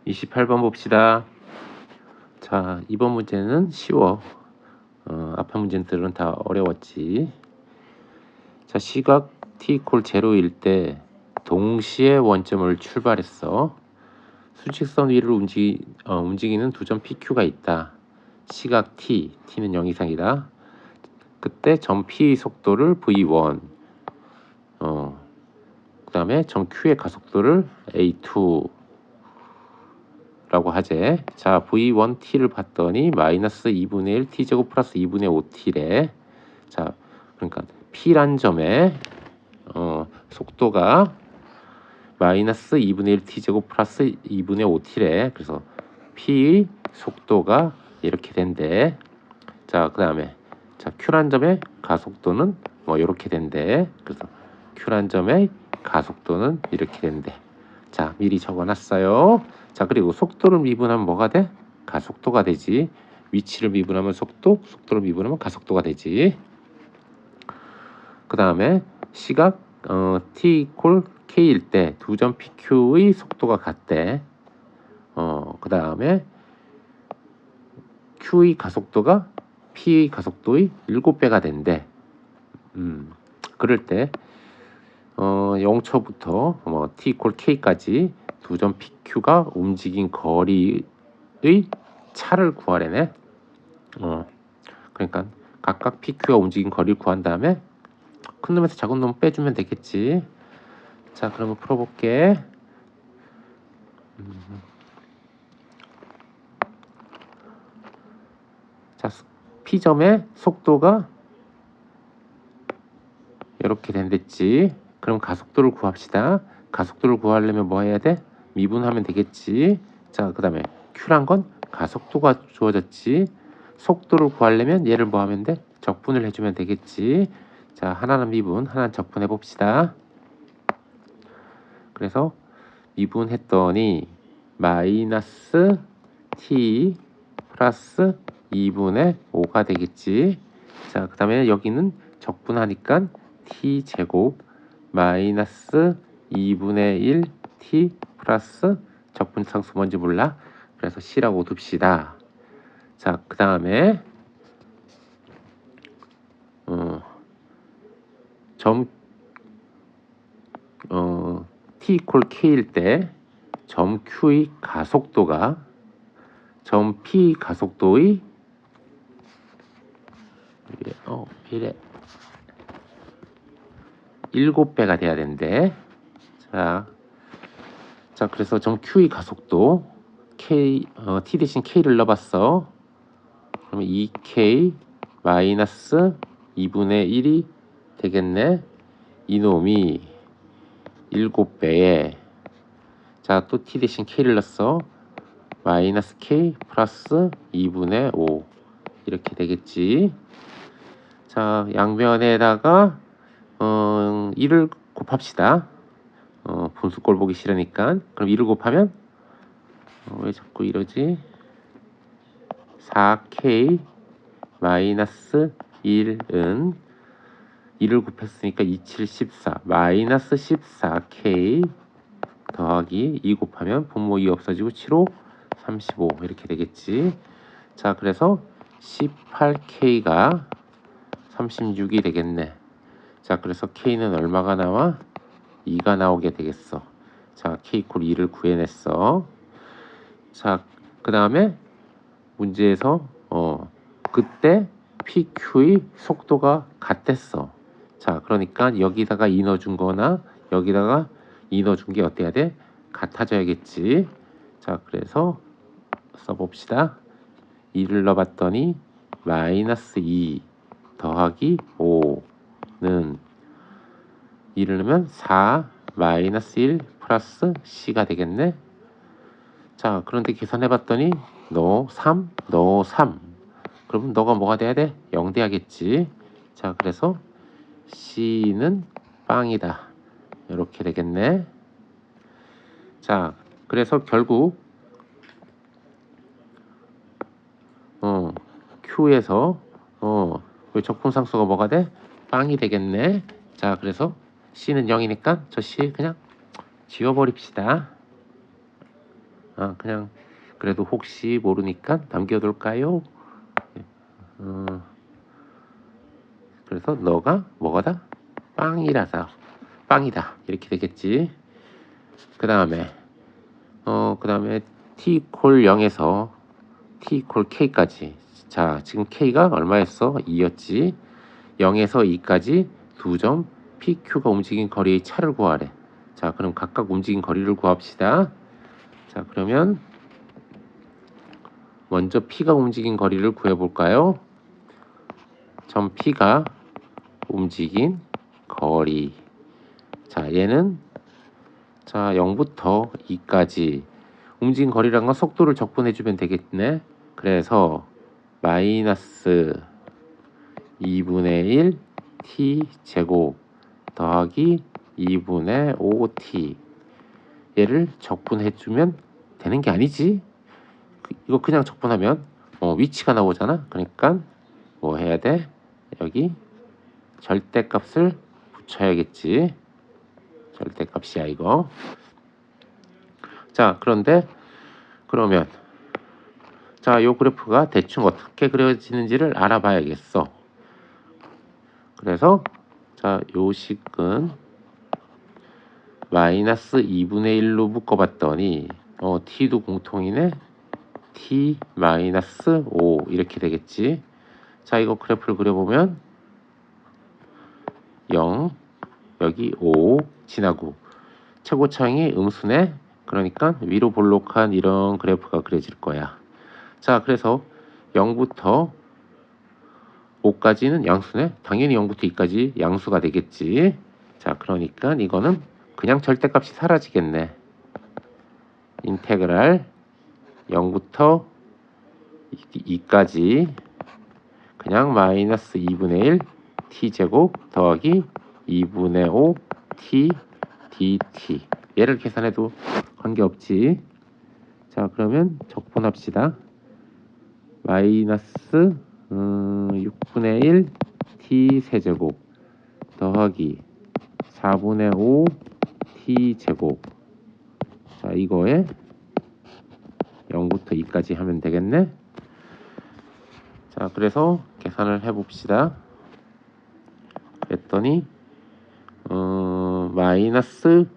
28번 봅시다. 자, 이번 문제는 쉬워. 앞에 문제들은 다 어려웠지. 자, 시각 t = 0일 때 동시에 원점을 출발했어. 수직선 위를 움직이는 두 점 PQ가 있다. 시각 t는 0 이상이다. 그때 점 P의 속도를 V1, 그 다음에 점 Q의 가속도를 A2 라고 하재. 자, V1t를 봤더니 마이너스 2분의 1 t제곱 플러스 2분의 5t래. 자, 그러니까 P란 점에 속도가 마이너스 2분의 1 t제곱 플러스 2분의 5t래. 그래서 P의 속도가 이렇게 된대. 자, 그 다음에 자, Q란 점의 가속도는 뭐 이렇게 된대. 그래서 Q란 점의 가속도는 이렇게 된대. 자, 미리 적어놨어요. 자, 그리고 속도를 미분하면 뭐가 돼? 가속도가 되지. 위치를 미분하면 속도, 속도를 미분하면 가속도가 되지. 그 다음에 시각 t = k일 때 두 점 PQ의 속도가 같대. 그 다음에 Q의 가속도가 P의 가속도의 7배가 된대. 그럴 때 0초부터 t = k까지 두 점 PQ가 움직인 거리의 차를 구하래네. 그러니까 각각 PQ가 움직인 거리를 구한 다음에 큰 놈에서 작은 놈 빼주면 되겠지. 자, 그러면 풀어볼게. 자, P점의 속도가 이렇게 된댔지. 그럼 가속도를 구합시다. 가속도를 구하려면 뭐 해야 돼? 미분하면 되겠지. 자, 그 다음에 Q란 건 가속도가 주어졌지. 속도를 구하려면 얘를 뭐 하면 돼? 적분을 해주면 되겠지. 자, 하나는 미분, 하나는 적분해 봅시다. 그래서 미분했더니 마이너스 t 플러스 2분의 5가 되겠지. 자, 그 다음에 여기는 적분하니까 t 제곱 마이너스 2분의 1 t 플러스 적분상수 뭔지 몰라. 그래서 c라고 둡시다. 자, 그 다음에 t = k일 때 점 Q의 가속도가 점 P 가속도의 7배가 돼야 된대. 자, 그래서 점 Q의 가속도 T 대신 K를 넣어봤어. 그러면 2K 마이너스 2분의 1이 되겠네. 이놈이 7배에 자, 또 T 대신 K를 넣었어. 마이너스 K 플러스 2분의 5 이렇게 되겠지. 자, 양변에다가 1을 곱합시다. 분수꼴 보기 싫으니까. 그럼 1을 곱하면 왜 자꾸 이러지? 4K 마이너스 1은 1을 곱했으니까 27, 14 마이너스 14K 더하기 2 곱하면 분모 2 없어지고 7, 5, 35 이렇게 되겠지. 자, 그래서 18K가 36이 되겠네. 자, 그래서 K는 얼마가 나와? 2가 나오게 되겠어. 자, K = 2를 구해냈어. 자, 그 다음에 문제에서 그때 PQ의 속도가 같댔어. 자, 그러니까 여기다가 이 넣어준 거나 여기다가 이 넣어준 게 어때야 돼? 같아져야겠지. 자, 그래서 써봅시다. 2를 넣어봤더니 마이너스 2 더하기 5는 2를 넣으면 4 마이너스 1 플러스 C가 되겠네. 자, 그런데 계산해봤더니 너 3 그러면 너가 뭐가 돼야 돼? 0 돼야겠지. 자, 그래서 C는 빵이다. 이렇게 되겠네. 자, 그래서 결국 Q에서 적분상수가 뭐가 돼? 빵이 되겠네. 자, 그래서 C는 0이니까 저 C 그냥 지워버립시다. 그냥 그래도 혹시 모르니까 남겨둘까요? 그래서 너가 뭐가다? 빵이라서 빵이다 이렇게 되겠지. 그 다음에 t 콜 0에서 t 콜 k까지. 자, 지금 k가 얼마였어? 2였지. 0에서 2까지 두 점 pq가 움직인 거리의 차를 구하래. 자, 그럼 각각 움직인 거리를 구합시다. 자, 그러면 먼저 p가 움직인 거리를 구해볼까요? 점 p가 움직인 거리. 자, 얘는 자 0부터 2까지 움직인 거리란 건 속도를 적분해주면 되겠네. 그래서 마이너스 2분의 1 t 제곱 더하기 2분의 5t 얘를 적분해주면 되는 게 아니지. 이거 그냥 적분하면 위치가 나오잖아. 그러니까 뭐 해야 돼? 여기 절대값을 붙여야겠지. 절대값이야 이거. 자, 그런데 그러면 자, 요 그래프가 대충 어떻게 그려지는지를 알아봐야겠어. 그래서 자, 요 식은 마이너스 2분의 1로 묶어봤더니 t도 공통이네. t 마이너스 5 이렇게 되겠지. 자, 이거 그래프를 그려보면 0 여기 5 지나고 최고차항이 음수네. 그러니까 위로 볼록한 이런 그래프가 그려질 거야. 자, 그래서 0부터 5까지는 양수네. 당연히 0부터 2까지 양수가 되겠지. 자, 그러니까 이거는 그냥 절대값이 사라지겠네. 인테그랄 0부터 2까지 그냥 마이너스 2분의 1 t제곱 더하기 2분의 5 t dt 얘를 계산해도 관계없지. 자, 그러면 적분합시다. 마이너스 6분의 1 t 세제곱 더하기 4분의 5 t 제곱. 자, 이거에 0부터 2까지 하면 되겠네. 자, 그래서 계산을 해봅시다. 그랬더니 마이너스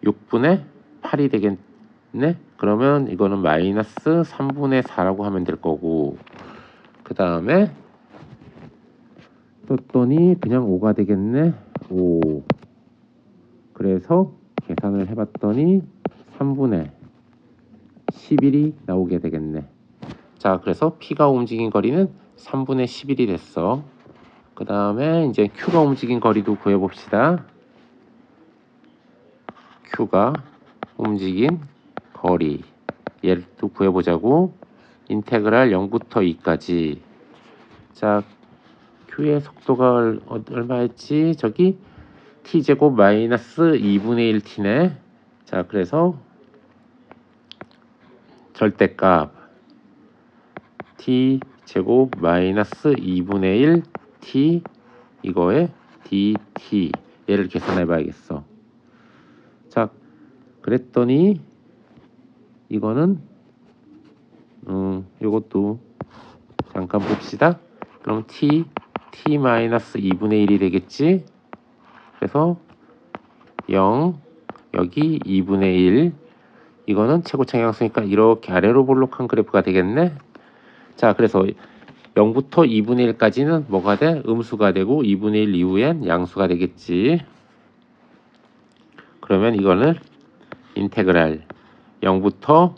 6분의 8이 되겠네. 그러면 이거는 마이너스 3분의 4라고 하면 될 거고, 그 다음에 떴더니 그냥 5가 되겠네. 5. 그래서 계산을 해봤더니 3분의 11이 나오게 되겠네. 자, 그래서 P가 움직인 거리는 3분의 11이 됐어. 그 다음에 이제 Q가 움직인 거리도 구해봅시다. Q가 움직인 거리 얘를 또 구해보자고. 인테그랄 0부터 2까지. 자, Q의 속도가 얼마였지? 저기 t제곱 마이너스 2분의 1t네. 자, 그래서 절대값 t제곱 마이너스 2분의 1 t 이거에 dt 얘를 계산해 봐야겠어. 자, 그랬더니 이거는 요것도 잠깐 봅시다. 그럼 t 마이너스 2분의 1이 되겠지. 그래서 0 여기 2분의 1 이거는 최고차항 양수니까 이렇게 아래로 볼록한 그래프가 되겠네. 자, 그래서 0부터 2분의 1까지는 뭐가 돼? 음수가 되고 2분의 1 이후엔 양수가 되겠지. 그러면 이거는 인테그랄 0부터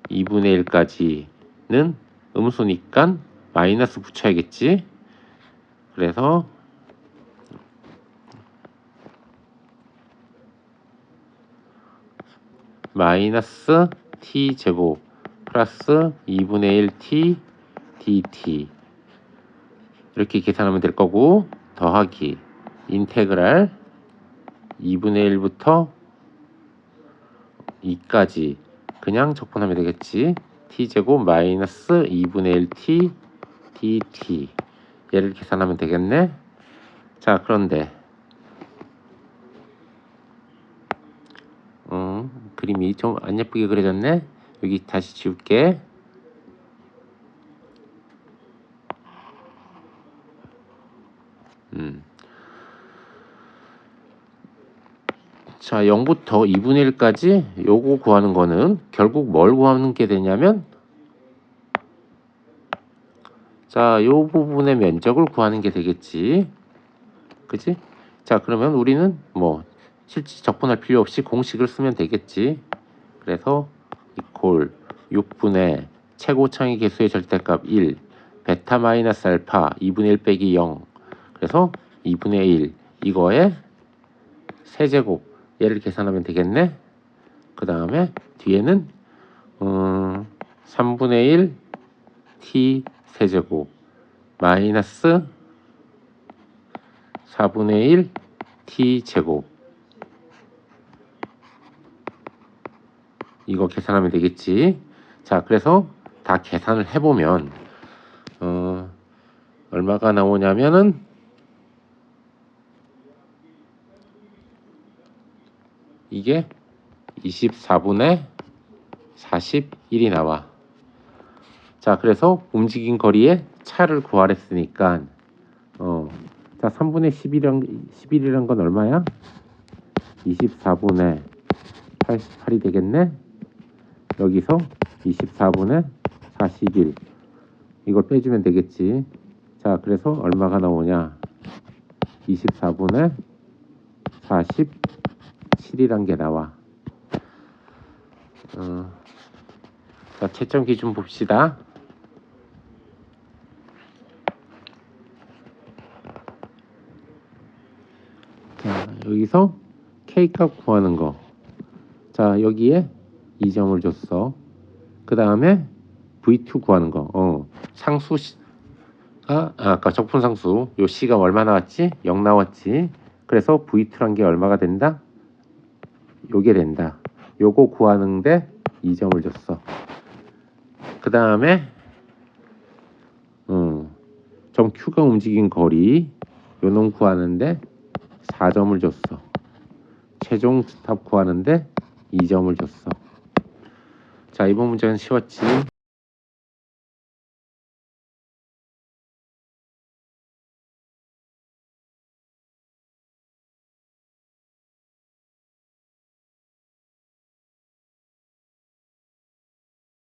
2분의 1까지는 음수니까 마이너스 붙여야겠지. 그래서 마이너스 t제곱 플러스 2분의 1 t dt 이렇게 계산하면 될 거고, 더하기 인테그랄 2분의 1부터 2까지 그냥 적분하면 되겠지. t제곱 마이너스 2분의 1 t dt 얘를 계산하면 되겠네. 자, 그런데 그림이 좀 안 예쁘게 그려졌네. 여기 다시 지울게. 자, 0부터 2분의 1까지 요거 구하는 거는 결국 뭘 구하는 게 되냐면, 자, 요 부분의 면적을 구하는 게 되겠지. 그치? 자, 그러면 우리는 뭐 실제 적분할 필요 없이 공식을 쓰면 되겠지. 그래서 이퀄 6분의 최고차의 개수의 절대값 1 베타 마이너스 알파 2분의 1 빼기 0. 그래서 2분의 1 이거에 세제곱 얘를 계산하면 되겠네. 그 다음에 뒤에는 3분의 1 t 세제곱 마이너스 4분의 1 t 제곱 이거 계산하면 되겠지. 자, 그래서 다 계산을 해보면 얼마가 나오냐면은 이게 24분의 41이 나와. 자, 그래서 움직인 거리의 차를 구하랬으니까 자, 3분의 11이란 건 얼마야? 24분의 88이 되겠네. 여기서 24분의 41 이걸 빼주면 되겠지. 자, 그래서 얼마가 나오냐? 24분의 47이란 게 나와. 자, 채점 기준 봅시다. 자, 여기서 K값 구하는 거. 자, 여기에 2점을 줬어. 그 다음에 V2 구하는 거. 상수 아까 적분상수 요 C가 얼마 나왔지? 0 나왔지. 그래서 V2란 게 얼마가 된다? 요게 된다. 요거 구하는데 2점을 줬어. 그 다음에 점 Q가 움직인 거리 요놈 구하는데 4점을 줬어. 최종 스탑 구하는데 2점을 줬어. 자, 이번 문제는 쉬웠지.